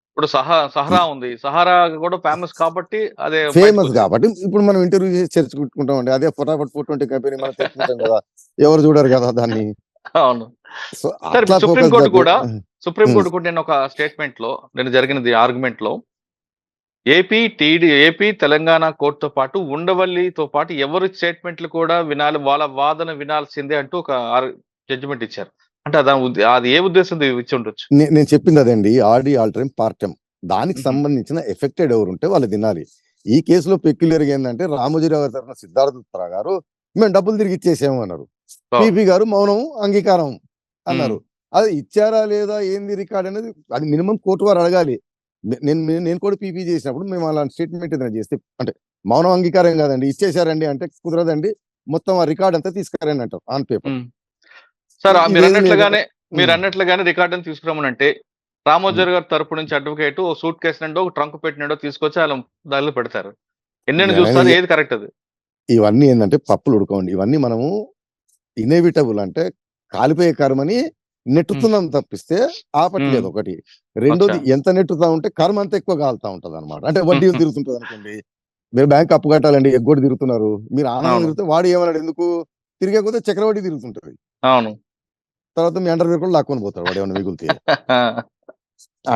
ఇప్పుడు సహరా ఉంది, సహారా కూడా ఫేమస్ కాబట్టి అదే ఫేమస్ కాబట్టి ఇప్పుడు మనం ఇంటర్వ్యూ చేసి చర్చించుకుంటాం అండి. అదే ఫటాఫట్ 420 కంపెనీ మనం తెచ్చుకుంటాం కదా, ఎవరు చూడరు కదా దాన్ని. అవును. సో సరే, అట్లా సుప్రీంకోర్టు focus కూడా తప్పి- సుప్రీంకోర్టు కూడా నేను ఒక స్టేట్మెంట్ లో, నేను జరిగినది ఆర్గ్యుమెంట్ లో, ఏపీ తెలంగాణ కోర్టుతో పాటు ఉండవల్లితో పాటు ఎవరి స్టేట్మెంట్లు కూడా వినాలి, వాళ్ళ వాదన వినాల్సిందే అంటూ ఒక జడ్జిమెంట్ ఇచ్చారు. అంటే అది ఏ ఉద్దేశం ఇచ్చి ఉండొచ్చు? నేను చెప్పింది అదండి, ఆర్డీ ఆల్టరైమ్ పార్టం. దానికి మ్మ్. సంబంధించిన ఎఫెక్టెడ్ ఎవరు ఉంటే వాళ్ళు తినాలి. ఈ కేసులో పెక్యులర్ ఏంటంటే, రామోజీరావు గారి తరఫున సిద్ధార్థ లుత్రా గారు మేము డబ్బులు తిరిగి ఇచ్చేసాము అన్నారు. Oh. పిపి గారు మౌనం అంగీకారం అన్నారు. అది ఇచ్చారా లేదా ఏంది రికార్డ్ అనేది అది మినిమం కోర్టు వారు అడగాలి. నేను కూడా పీపీ చేసినప్పుడు మేము అలాంటి స్టేట్మెంట్ ఏదైనా చేస్తే అంటే మౌనం అంగీకారం కాదండి, ఇచ్చేసారండి అంటే కుదరదండి, మొత్తం ఆ రికార్డ్ అంతా తీసుకురండి అంటారు ఆన్ పేపర్. సార్ మీరు ఇదేది లేదు. అన్నట్లుగానే రికార్డుని తీసుకురామనంటే రామోజర్ గారి తరపు నుంచి అడ్వకేట్ ఓ సూట్ కేసు నుండో ఒక ట్రంక్ పెట్టినండో తీసుకొచ్చి వాళ్ళ దానిలో పెడతారు. ఎన్నెన్ని చూస్తారు, ఏది కరెక్ట్ అది? ఇవన్నీ ఏంటంటే పప్పులు ఉడకండి. ఇవన్నీ మనము ఇన్ఎవిటబుల్ అంటే కాలిపోయే కర్మని నెట్టుతున్నాం తప్పిస్తే ఆపట్లేదు ఒకటి. రెండోది ఎంత నెట్టుతా ఉంటే కర్మ అంత ఎక్కువ కాలుతా ఉంటది అనమాట. అంటే వడ్డీ తిరుగుతుంటది అనుకోండి, మీరు బ్యాంక్ అప్పు కట్టాలండి, ఎగ్గొడి తిరుగుతున్నారు, మీరు ఆనందం తిరిగితే వాడు ఏమన్నాడు, ఎందుకు తిరిగకపోతే చక్రవడ్డీ తిరుగుతుంటది. అవును, తర్వాత మీ అండర్ కూడా లాక్కొని పోతాడు వాడు ఏమైనా మిగులుతే.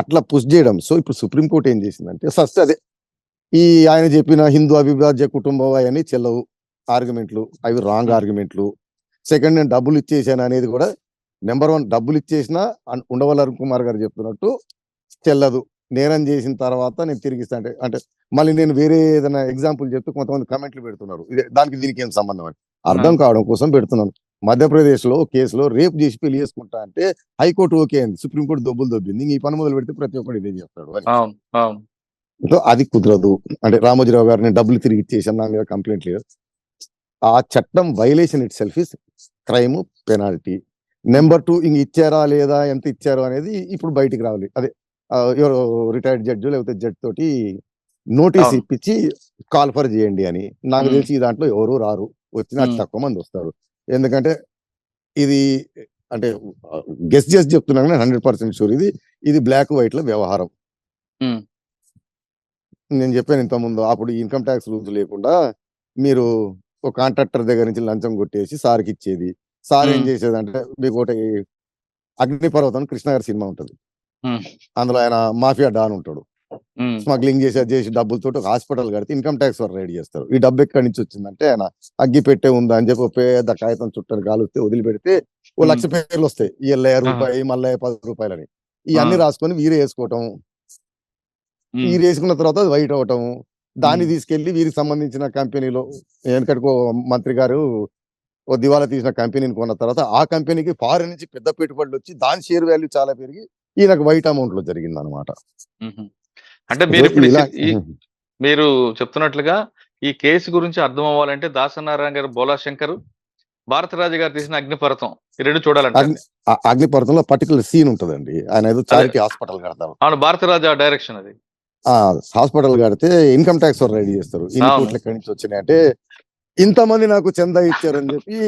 అట్లా పుష్ చేయడం. సో ఇప్పుడు సుప్రీంకోర్టు ఏం చేసిందంటే ఫస్ట్ అదే ఈ ఆయన చెప్పిన హిందూ అవిభాజ్య కుటుంబం అవన్నీ చెల్లవు ఆర్గ్యుమెంట్లు, అవి రాంగ్ ఆర్గ్యుమెంట్లు. సెకండ్, నేను డబ్బులు ఇచ్చేసాను అనేది కూడా నెంబర్ 1 డబ్బులు ఇచ్చేసినా ఉండవల్లి అరుణ్ కుమార్ గారు చెప్తున్నట్టు చెల్లదు. నేరం చేసిన తర్వాత నేను తిరిగి ఇస్తా అంటే మళ్ళీ నేను వేరే ఏదైనా ఎగ్జాంపుల్ చెప్తూ కొంతమంది కమెంట్లు పెడుతున్నారు, ఇదే దానికి దీనికి ఏం సంబంధం అని అర్థం కావడం కోసం పెడుతున్నాను. మధ్యప్రదేశ్ లో కేసులో రేపు చేసి పెళ్లి చేసుకుంటా అంటే హైకోర్టు ఓకే అయింది, సుప్రీంకోర్టు దొబ్బులు దొబ్బింది. ఈ పని మొదలు పెడితే ప్రతి ఒక్కరు ఇదే చెప్తాడు అని. సో అది కుదరదు. అంటే రామోజీరావు గారు నేను డబ్బులు తిరిగి ఇచ్చేసాను, నా మీద కంప్లైంట్ లేదు. ఆ చట్టం violation it self is crime, penalty. Number 2 ఇంక ఇచ్చారా లేదా, ఎంత ఇచ్చారో అనేది ఇప్పుడు బయటికి రావాలి. అదే ఎవరో రిటైర్డ్ జడ్జి లేకపోతే జడ్జి తోటి నోటీస్ ఇప్పించి కాల్ఫర్ చేయండి అని. నాకు తెలిసి ఈ దాంట్లో ఎవరు రారు, వచ్చిన తక్కువ మంది వస్తారు. ఎందుకంటే ఇది అంటే గెస్ చేసి చెప్తున్నాను, 100% షూర్ ఇది బ్లాక్ వైట్ లో వ్యవహారం. నేను చెప్పాను ఇంతకుముందు, అప్పుడు ఇన్కమ్ ట్యాక్స్ రూల్స్ లేకుండా మీరు ఒక కాంట్రాక్టర్ దగ్గర నుంచి లంచం కొట్టేసి సార్కి ఇచ్చేది. సార్ ఏం చేసేదంటే, మీకు ఒకటి అగ్నిపర్వతం కృష్ణ గారి సినిమా ఉంటది, అందులో ఆయన మాఫియా డాన్ ఉంటాడు, స్మగ్లింగ్ చేసి డబ్బులతో ఒక హాస్పిటల్ కడితే ఇన్కమ్ ట్యాక్స్ వారు రైడ్ చేస్తారు. ఈ డబ్బు ఎక్కడి నుంచి వచ్చిందంటే ఆయన అగ్గి పెట్టే ఉందా అని చెప్పి పేద కాగితం చుట్టని కాలుస్తే వదిలిపెడితే ఓ 1,00,000 పేర్లు వస్తాయి, ఈ ₹1,000 మళ్ళీ ₹10 అని. ఇవన్నీ రాసుకొని వీరే వేసుకోవటం, వీరు వేసుకున్న తర్వాత అది వైట్ అవటం, దాన్ని తీసుకెళ్లి వీరికి సంబంధించిన కంపెనీలో వెనకటికో మంత్రి గారు ఓ దివాలా తీసిన కంపెనీని కొన్న తర్వాత ఆ కంపెనీకి ఫారెన్ నుంచి పెద్ద పెట్టుబడులు వచ్చి దాని షేర్ వాల్యూ చాలా పెరిగి ఈయనకు వైట్ అమౌంట్ లో జరిగింది అనమాట. అంటే మీరు చెప్తున్నట్లుగా ఈ కేసు గురించి అర్థం అవ్వాలంటే దాసనారాయణ గారు, బోలా శంకర్, భారతరాజు గారు తీసిన అగ్నిపర్వతం ఈ రెండు చూడాలంటే. అగ్నిపర్వతంలో పర్టికులర్ సీన్ ఉంటదండి, ఆయన ఏదో చారిటీ హాస్పిటల్ కడతారు. అవును, భారతరాజు డైరెక్షన్ అది. హాస్పిటల్ కడితే ఇన్కమ్ ట్యాక్స్ రెడీ చేస్తారు, ఇన్ని కోట్లు ఎక్కడి నుంచి వచ్చినాయి అంటే ఇంతమంది నాకు చందా ఇచ్చారని చెప్పి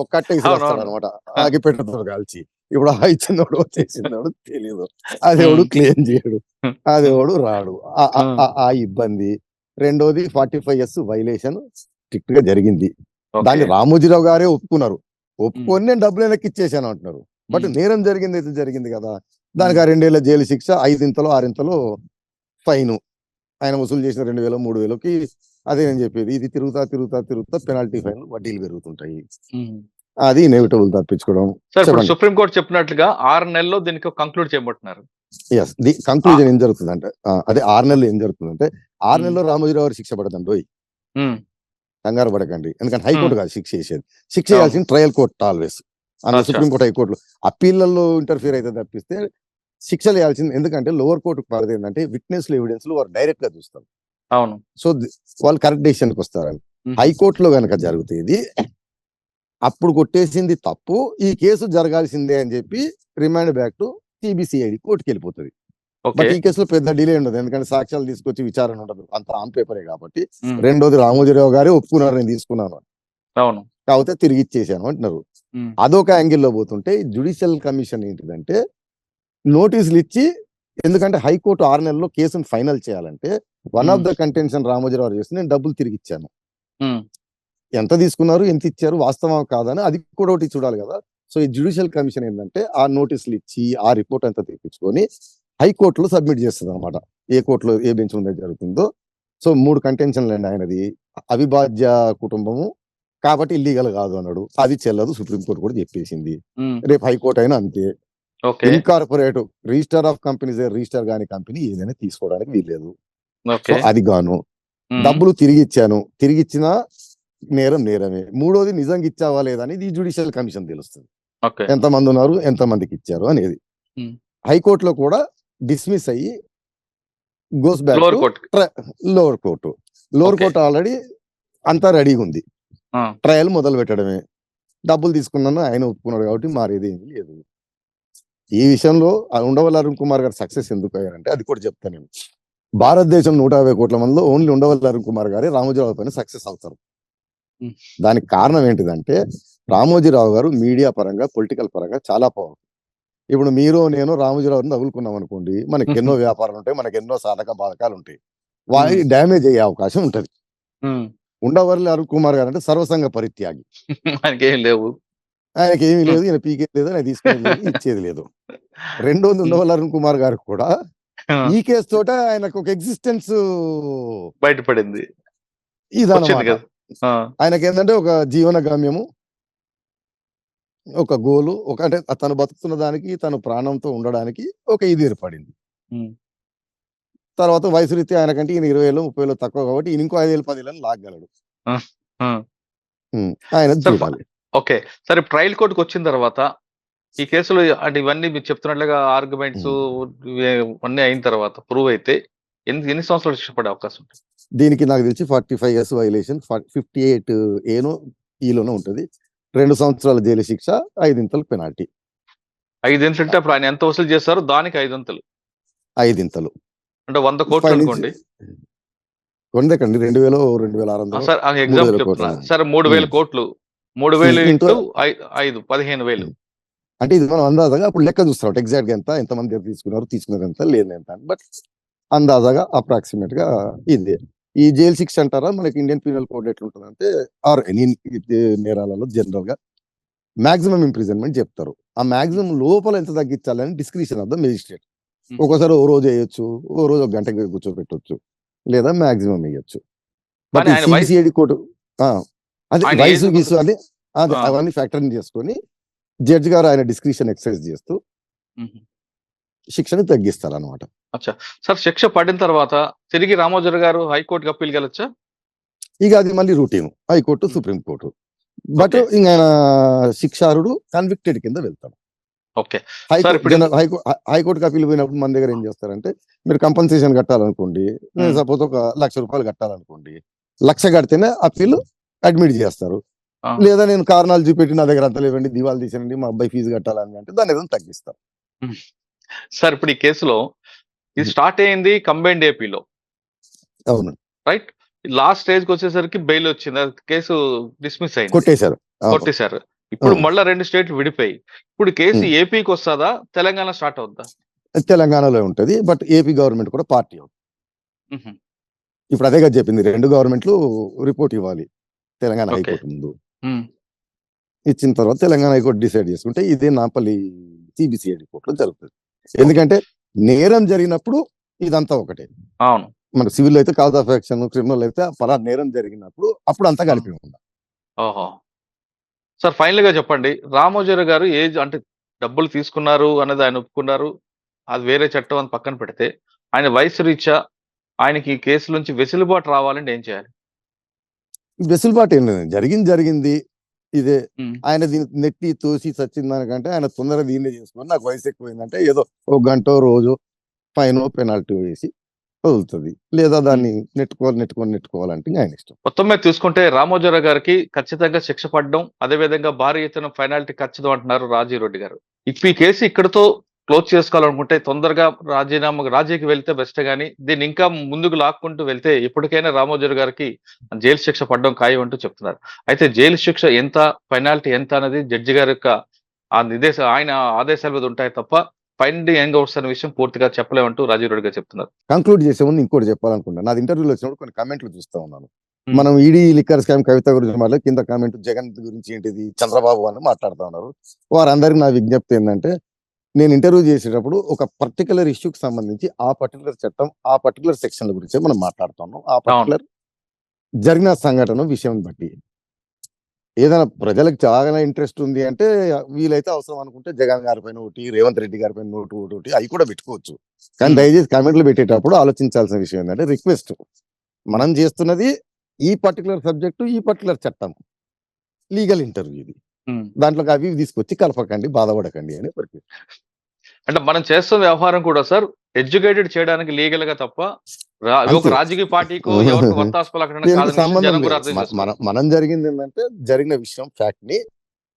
ఒక కట్టేసి వస్తాడు అనమాట, ఆగిపెట్టతో కాల్చి. ఇప్పుడు ఆ ఇచ్చినోడు చేసినోడు తెలియదు, అదేవాడు క్లెయిమ్ చేయడు, అదేవాడు రాడు, ఆ ఇబ్బంది. రెండోది 45S వైలేషన్ స్ట్రిక్ట్ గా జరిగింది. దాన్ని రామోజీరావు గారే ఒప్పుకున్నారు, ఒప్పుకొని నేను డబ్బులు వెనక్కి ఇచ్చేసాను అంటున్నారు. బట్ నేరం జరిగింది అయితే జరిగింది కదా, దానికి 2 ఏళ్ల జైలు శిక్ష, 5 6 ఫైన్ ఆయన వసూలు చేసిన 2,000 3,000కి. అదే నేను చెప్పేది, ఇది తిరుగుతా పెనాల్టీ ఫైన్ వడ్డీలు పెరుగుతుంటాయి, అది ఇన్ఎవిటబుల్ తప్పించుకోవడం. సుప్రీంకోర్టు చెప్పినట్లుగా 6 నెలల్లో దీనికి కంక్లూడ్ చేయబోతున్నారు. కంక్లూజన్ ఏం జరుగుతుందంటే, అదే 6 నెలలు ఏం జరుగుతుందంటే 6 నెలల్లో రామోజీరావు గారు శిక్ష పడదండి, రోయ్ కంగారు పడకండి. ఎందుకంటే హైకోర్టు కాదు శిక్ష చేసేది, శిక్ష చేయాల్సిన ట్రయల్ కోర్టు ఆల్వేస్. అందులో సుప్రీంకోర్టు హైకోర్టులో అప్పీళ్లలో ఇంటర్ఫియర్ అయితే తప్పిస్తే శిక్షలు వేయాల్సింది. ఎందుకంటే లోవర్ కోర్టుకు పడదు ఏంటంటే విట్నెస్ ఎవిడెన్స్ వారు డైరెక్ట్ గా చూస్తారు. అవును, సో వాళ్ళు కరెక్ట్ డెసిషన్కి వస్తారని. హైకోర్టులో కనుక జరుగుతుంది అప్పుడు కొట్టేసింది తప్పు, ఈ కేసు జరగాల్సిందే అని చెప్పి రిమాండ్ బ్యాక్ టు సిబిసిఐడి కోర్టుకి వెళ్ళిపోతుంది. బట్ ఈ కేసులో పెద్ద డిలే ఉండదు, ఎందుకంటే సాక్ష్యాలు తీసుకొచ్చి విచారణ ఉండదు, అంత ఆన్ పేపరే కాబట్టి. రెండోది రామోజీరావు గారే ఒప్పుకున్నారు నేను తీసుకున్నాను, కాకపోతే తిరిగి ఇచ్చేసాను అంటున్నారు. అదొక యాంగిల్లో పోతుంటే జ్యుడిషియల్ కమిషన్ ఏంటిదంటే నోటీసులు ఇచ్చి, ఎందుకంటే హైకోర్టు 6 నెలల్లో కేసును ఫైనల్ చేయాలంటే one of the contention Ramoji Rao చేసి నేను డబ్బులు తిరిగి ఇచ్చాను, ఎంత తీసుకున్నారు ఎంత ఇచ్చారు వాస్తవం కాదని అది కూడా ఒకటి చూడాలి కదా. సో ఈ జ్యుడిషియల్ కమిషన్ ఏంటంటే ఆ నోటీసులు ఇచ్చి ఆ రిపోర్ట్ అంతా తెప్పించుకొని హైకోర్టులో సబ్మిట్ చేస్తుంది అనమాట, ఏ కోర్టులో ఏ బెంచ్ ముందే జరుగుతుందో. సో 3 కంటెన్షన్లు అండి ఆయనది. అవిభాజ్య కుటుంబము కాబట్టి ఇల్లీగల్ కాదు అన్నాడు, అది చెల్లదు, సుప్రీంకోర్టు కూడా చెప్పేసింది. రేపు హైకోర్టు అయినా అంతే. Incorporate register of companies register కాని కంపెనీ ఏదైనా తీసుకోవడానికి వీల్లేదు. సో అది గాను డబ్బులు తిరిగి ఇచ్చాను, తిరిగి ఇచ్చిన నేరం నేరమే. మూడోది నిజంగా ఇచ్చావా లేదా అనేది ఈ జ్యుడిషియల్ కమిషన్ తెలుస్తుంది. ఓకే. ఎంతమంది ఉన్నారు, ఎంతమందికి ఇచ్చారు అనేది. ఉమ్. హైకోర్టులో కూడా డిస్మిస్ అయ్యి goes back lower to court. Lower court. Lower okay. Court already అంతా రెడీగా ఉంది, ఆ, ట్రయల్ మొదలు పెట్టడమే. డబ్బులు తీసుకున్నాను ఆయన ఒప్పుకున్నాడు కాబట్టి మారేది ఏమీ లేదు. ఈ విషయంలో ఆ ఉండవల్లి అరుణ్ కుమార్ గారు సక్సెస్ ఎందుకు అయ్యారంటే అది కూడా చెప్తాను నేను. భారతదేశం 150 కోట్ల మందిలో ఓన్లీ ఉండవల్లి అరుణ్ కుమార్ గారే రామోజీరావు పైన సక్సెస్ అవుతారు. ఉమ్. దానికి కారణం ఏంటిదంటే రామోజీరావు గారు మీడియా పరంగా, పొలిటికల్ పరంగా చాలా పవర్. ఇప్పుడు మీరు నేను రామోజీరావుని తగులుకున్నాం అనుకోండి, మనకి ఎన్నో వ్యాపారాలు ఉంటాయి, మనకి ఎన్నో సాధక బాధకాలు ఉంటాయి, వాటి డ్యామేజ్ అయ్యే అవకాశం ఉంటది. ఉమ్. ఉండవల్లి అరుణ్ కుమార్ గారు అంటే సర్వసంగ పరిత్యాగి, ఆయనకేం లేవు. ఆయనకి ఏమీ లేదు, ఈయన పీకేది లేదు, ఆయన తీసుకునేది లేదు, ఇచ్చేది లేదు. రెండోది ఉండవల్లి అరుణ్ కుమార్ గారికి కూడా ఆ, ఈ కేసు తోట ఆయనకు ఒక ఎగ్జిస్టెన్స్ బయటపడింది, వచ్చింది ఇదన్నమాట. కదా. ఆ, ఆయనకి ఏంటంటే ఒక జీవన గమ్యము, ఒక గోలు, ఒక అంటే తను బతుకుతున్న దానికి, తను ప్రాణంతో ఉండడానికి ఒక ఇది ఏర్పడింది. ఉమ్. తర్వాత వయసు రీత్యా ఆయనకంటే ఈయన 20 ఏళ్ళు 30 ఏళ్ళు తక్కువ కాబట్టి ఈయన ఇంకో 5 ఏళ్ళు 10 ఏళ్ళని లాగగలడు. ఆ, ఆ. ఆయన సార్ చూడాలి. ఓకే. సరే, ట్రయల్ కోర్టుకు వచ్చిన తర్వాత ఈ కేసులో అంటే ఇవన్నీ మీరు చెప్తున్నట్లుగా ఆర్గ్యుమెంట్స్ అన్నీ అయిన తర్వాత ప్రూవ్ అయితే ఎన్ని సంవత్సరాలు శిక్ష పడే అవకాశం ఉంటుంది? దీనికి నాకు తెలిసి 45 ఇయర్స్ వైలేషన్, 58 ఏనో ఈలోనో ఉంటది. 2 సంవత్సరాల జైలు శిక్ష, 5 పెనాల్టీ. 5 అంటే అప్పుడు ఆయన ఎంత వసూలు చేస్తారో దానికి 5 5 అంటే 100 కోట్లు పై నుంచి అనుకోండి. కొందకండి 2000 2600 సార్ ఎగ్జాంపుల్ 3000 చెప్తున్నా. కోట్లు. సరే 3000 కోట్లు, 3000 ఇంటూ ఇంటూ 5 15,000. అంటే ఇది మనం అందాజగా అప్పుడు లెక్క చూస్తాం ఎగ్జాక్ట్ గా ఎంతమంది దగ్గర తీసుకున్నది ఎంత, లేదు ఎంత. బట్ అందాజగా అప్రాక్సిమేట్ గా ఇది. ఈ జైలు శిక్ష అంటారా, మనకి ఇండియన్ పీనల్ కోడ్ ఎట్లుంటుంది అంటే, ఆర్ ఎనీ నేరాలలో జనరల్ గా మాక్సిమం ఇంప్రిజన్మెంట్ చెప్తారు. ఆ మాక్సిమం లోపల ఎంత తగ్గించాలని డిస్క్రిప్షన్ ఆఫ్ ద మెజిస్ట్రేట్. ఒక్కోసారి ఓ రోజు వేయొచ్చు, ఓ రోజు ఒక గంట కూర్చోబెట్టొచ్చు, లేదా మాక్సిమం వేయొచ్చు. బట్ కానీ ఆయన వయసు సిబిసిఐడి కోర్టు అదే ఆయన వయసు ఏజ్ గీసు అని అదే ఆ. అవన్నీ ఫ్యాక్టరింగ్ చేసుకొని జడ్జి గారు ఆయన డిస్క్రిప్షన్ ఎక్సర్సైజ్ చేస్తూ శిక్షను తగ్గిస్తారు అనమాట. అచ్చా. సార్ శిక్ష పడిన తర్వాత తిరిగి రామోజీరావు గారు హైకోర్టుకి అప్పీల్ గెలొచ్చా? ఇక అది మళ్ళీ routine high court, supreme court. But okay. ఇంకా ఆయన శిక్షారుడు కన్విక్టెడ్ కింద వెళ్తాడు. ఓకే. సార్ ఇప్పుడు హైకోర్టుకి అప్పీల్ పోయినప్పుడు మన దగ్గర ఏం చేస్తారంటే, మీరు కంపన్సేషన్ కట్టాలనుకోండి, నేను సపోజ్ ఒక ₹1,00,000 కట్టాలనుకోండి, 1,00,000 కడితేనే అప్పీల్ అడ్మిట్ చేస్తారు. ఆ, లేదా నేను కారణాలు చూపెట్టి నా దగ్గర అంత లేవండి, దివాళా తీసేయండి, మా అబ్బాయి ఫీజు కట్టాలని అంటే దాన్ని ఏదైనా తగ్గిస్తారు. సార్ ఇప్పుడు ఈ కేసులో ఇది స్టార్ట్ అయింది కంబైన్డ్ ఏపీలో, అవును, రైట్? లాస్ట్ స్టేజ్ కి వచ్చేసరికి బెయిల్ వచ్చింది, అది కేసు డిస్మిస్ అయింది, కొట్టేశారు. అవును. కొట్టేశారు. ఇప్పుడు అవును. మళ్ళా 2 స్టేట్లు విడిపోయి ఇప్పుడు కేసు ఏపీకి వస్తుందా, తెలంగాణ స్టార్ట్ అవుద్దా? తెలంగాణలో ఉంటది, బట్ ఏపీ గవర్నమెంట్ కూడా పార్టీ అవుతుంది. మ్హూ. ఇప్పుడు అదే కదా చెప్పింది, 2 గవర్నమెంట్లు రిపోర్ట్ ఇవ్వాలి తెలంగాణ ఓకే. హైకోర్టు ముందు. మ్. ఇచ్చిన తర్వాత తెలంగాణ హైకోర్టు డిసైడ్ చేసుకుంటే ఇదే నాపల్లి సిబిసిఐడి కోర్టులో జరుగుతుంది. ఎందుకంటే నేరం జరిగినప్పుడు ఇదంతా ఒకటే. అవును. మన సివిల్ అయితే కాజ్ ఆఫ్ యాక్షన్, క్రిమినల్ అయితే పలా నేరం జరిగినప్పుడు అప్పుడు అంతా కలిపి ఉండాలి. ఓహో. సార్ ఫైనల్ గా చెప్పండి, రామోజీరావు గారు ఏజ్ అంటే డబ్బులు తీసుకున్నారు అన్నది ఆయన ఒప్పుకున్నారు, అది వేరే చట్టం అని పక్కన పెడితే ఆయన వయసు రీత్యా ఆయనకి ఈ కేసు నుంచి వెసులుబాటు రావాలంటే ఏం చేయాలి? వెసులుబాటు ఏం లేదు, జరిగింది ఇదే. మ్. ఆయన దీన్ని నెట్టి తోసి చచ్చిన దానికంటే ఆయన తొందరగా దీన్నే చేసుకొని, నాకు వయసు ఎక్కువైందంటే ఏదో ఒక గంట రోజు ఫైన్ పెనాల్టీ వేసి వదులుతుంది, లేదా దాన్ని నెట్టుకోవాలంటే ఇంకా ఆయన ఇష్టం. మొత్తం మీద చూసుకుంటే రామోజీరావు గారికి ఖచ్చితంగా శిక్ష పడడం, అదే విధంగా భారీ ఎత్తున ఫైనాలిటీ ఖచ్చితం అంటున్నారు రాజీవ్ రెడ్డి గారు. ఇప్పుడు ఈ కేసు ఇక్కడతో క్లోజ్ చేసుకోవాలనుకుంటే తొందరగా రాజీకి వెళ్తే బెస్ట్, గానీ దీన్ని ఇంకా ముందుకు లాక్కుంటూ వెళ్తే ఎప్పటికైనా రామోజీరావు గారికి జైలు శిక్ష పడడం ఖాయం అంటూ చెప్తున్నారు. అయితే జైలు శిక్ష ఎంత, పెనాల్టీ ఎంత అనేది జడ్జి గారి యొక్క ఆయన ఆదేశాల మీద ఉంటాయి తప్ప ఫైండింగ్ యంగ్ అవుట్స్ అనే విషయం పూర్తిగా చెప్పలేమంటూ రాజీవ్ రెడ్డి గారు చెప్తున్నారు. కంక్లూడ్ చేసే ముందు ఇంకోటి చెప్పాలనుకుంటున్నాను. నాది ఇంటర్వ్యూలో వచ్చినప్పుడు కొన్ని కామెంట్లు చూస్తా ఉన్నాను. మనం ఈడీ లిక్కర్ స్కామ్ కవిత గురించి మాట్లాడి కింద కామెంట్ జగన్ గురించి ఏంటిది, చంద్రబాబు అని మాట్లాడుతూ ఉన్నారు. వారందరికీ నా విజ్ఞప్తి ఏంటంటే, నేను ఇంటర్వ్యూ చేసేటప్పుడు ఒక పర్టికులర్ ఇష్యూకి సంబంధించి ఆ పర్టికులర్ చట్టం, ఆ పర్టికులర్ సెక్షన్ల గురించి మనం మాట్లాడుతున్నాం. ఆ పర్టికులర్ జరిగిన సంఘటన విషయం బట్టి ఏదైనా ప్రజలకు చాలా ఇంట్రెస్ట్ ఉంది అంటే వీలైతే అవసరం అనుకుంటే జగన్ గారి పైన ఒకటి, రేవంత్ రెడ్డి గారి పైన ఒకటి అవి కూడా పెట్టుకోవచ్చు. కానీ దయచేసి కామెంట్లు పెట్టేటప్పుడు ఆలోచించాల్సిన విషయం ఏంటంటే, రిక్వెస్ట్, మనం చేస్తున్నది ఈ పర్టికులర్ సబ్జెక్టు, ఈ పర్టికులర్ చట్టం, లీగల్ ఇంటర్వ్యూ ఇది. దాంట్లోకి అవి ఇవి తీసుకొచ్చి కలపకండి, బాధపడకండి అని ఒకరికి. అంటే మనం చేస్తున్న వ్యవహారం కూడా సార్ ఎడ్యుకేటెడ్ చేయడానికి లీగల్ గా తప్ప ఒక అంతే. రాజకీయ పార్టీకో ఎవరికి వత్తాసు పలకడానికి దీనికి కాదని విషయం సంబంధం జనం కూడా లేదు. అర్థం మన చేసుకోవాలి. మనం జరిగింది ఏంటంటే జరిగిన విషయం ఫ్యాక్ట్ ని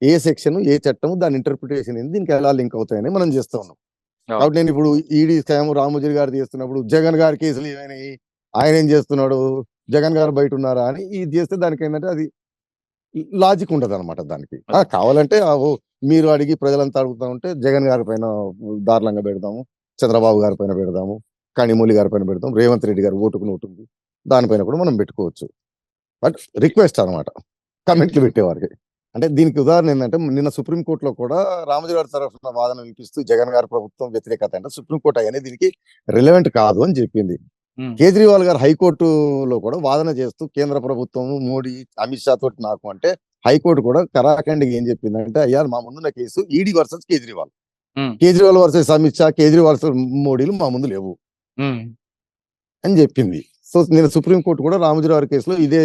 ఏ సెక్షన్ ఏ చట్టం దాని ఇంటర్ప్రిటేషన్ ఏంది, దీనికి ఎలా లింక్ అవుతాయని మనం చేస్తా ఉన్నాం. అవును. కాబట్టి నేను ఇప్పుడు ఈడీ స్కామ్ రామోజీ గారు చేస్తున్నప్పుడు జగన్ గారి కేసులు ఏమైనాయి, ఆయన ఏం చేస్తున్నాడు, జగన్ గారు బయట ఉన్నారా అని ఇది చేస్తే దానికి ఏంటంటే అది లాజిక్ ఉండదు అనమాట దానికి. కావాలంటే మీరు అడిగి ప్రజలంతా అడుగుతా ఉంటే జగన్ గారి పైన దారుణంగా పెడదాము, చంద్రబాబు గారి పైన పెడదాము, కనిమూలి గారి పైన పెడదాం, రేవంత్ రెడ్డి గారు ఓటుకు నోటు ఉంది దానిపైన కూడా మనం పెట్టుకోవచ్చు. బట్ రిక్వెస్ట్ అనమాట కమెంట్లు పెట్టేవారికి. అంటే దీనికి ఉదాహరణ ఏంటంటే నిన్న సుప్రీంకోర్టులో కూడా రామోజీ గారి తరఫున వాదన వినిపిస్తూ జగన్ గారి ప్రభుత్వం వ్యతిరేకత అంటే సుప్రీంకోర్టు అనేది దీనికి రిలవెంట్ కాదు అని చెప్పింది. కేజ్రీవాల్ గారు హైకోర్టులో కూడా వాదన చేస్తూ కేంద్ర ప్రభుత్వం మోడీ అమిత్ షా తోటి నాకు అంటే హైకోర్టు కూడా కరాఖండిగా ఏం చెప్పిందంటే అయ్యా మా ముందున్న case ED versus Kejriwal, Kejriwal versus Amit Shah, Kejriwal versus మోడీలు మా ముందు లేవు అని చెప్పింది. సో నేను సుప్రీంకోర్టు కూడా రామోజీ గారి కేసులో ఇదే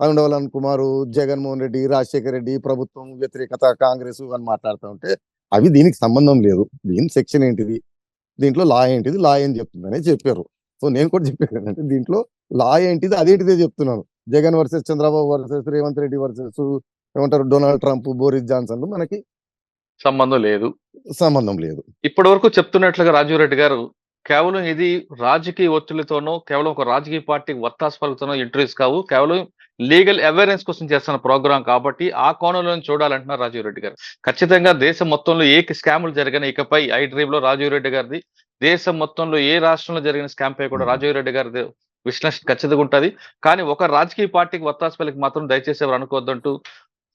ఉండవలన్ కుమార్, జగన్మోహన్ రెడ్డి, రాజశేఖర రెడ్డి ప్రభుత్వం వ్యతిరేకత కాంగ్రెస్ అని మాట్లాడుతూ ఉంటే అవి దీనికి సంబంధం లేదు, దీని సెక్షన్ ఏంటిది, దీంట్లో లా ఏంటిది, లా ఏం చెప్తుందనే చెప్పారు. సో నేను కూడా చెప్పాను ఏంటంటే దీంట్లో లా ఏంటిది అదేంటిదే చెప్తున్నాను. Jagan versus Chandrababu versus Revanth Reddy versus ఏమంటారు డొనాల్డ్ ట్రంప్, బోరిస్ జాన్సన్ మనకి సంబంధం లేదు. ఇప్పటి వరకు చెప్తున్నట్లుగా రాజీవ్ రెడ్డి గారు కేవలం ఇది రాజకీయ ఒత్తిడితోనో కేవలం ఒక రాజకీయ పార్టీకి వత్తాసు పలుకుతోనో ఇంటర్వ్యూస్ కావు, కేవలం లీగల్ అవేర్నెస్ కోసం చేస్తున్న ప్రోగ్రాం కాబట్టి ఆ కోణంలో చూడాలంటున్నారు రాజీవ్ రెడ్డి గారు. ఖచ్చితంగా దేశం మొత్తంలో ఏ స్కాములు జరిగిన ఇకపై ఐ డ్రీమ్ లో రాజీవ్ రెడ్డి గారిది, దేశం మొత్తంలో ఏ రాష్ట్రంలో జరిగిన స్కామ్ పై కూడా రాజీవ్ రెడ్డి గారిది విశ్లేషణ ఖచ్చితంగా ఉంటది. కానీ ఒక రాజకీయ పార్టీకి వత్తాసు పలికి మాత్రం దయచేసి ఎవరు అనుకోవద్దంటూ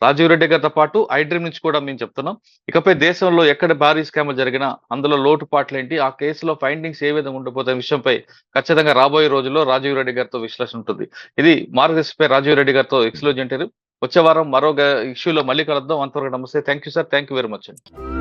రాజీవ్ రెడ్డి గారితో పాటు ఐ డ్రీమ్ నుంచి కూడా మేము చెప్తున్నాం. ఇకపై దేశంలో ఎక్కడ భారీ స్కామ్లు జరిగినా అందులో లోటుపాట్లు ఏంటి, ఆ కేసులో ఫైండింగ్స్ ఏ విధంగా ఉండబోతున్న విషయంపై ఖచ్చితంగా రాబోయే రోజుల్లో రాజీవ్ రెడ్డి గారితో విశ్లేషణ ఉంటుంది. ఇది మార్గదర్శిపై రాజీవ్ రెడ్డి గారితో ఎక్స్క్లూజివ్ ఇంటర్వ్యూ. వచ్చే వారం మరో ఇష్యూలో మళ్ళీ కలుద్దాం. అంతవరకు నమస్తే. Thank you sir. Thank you very much అండి.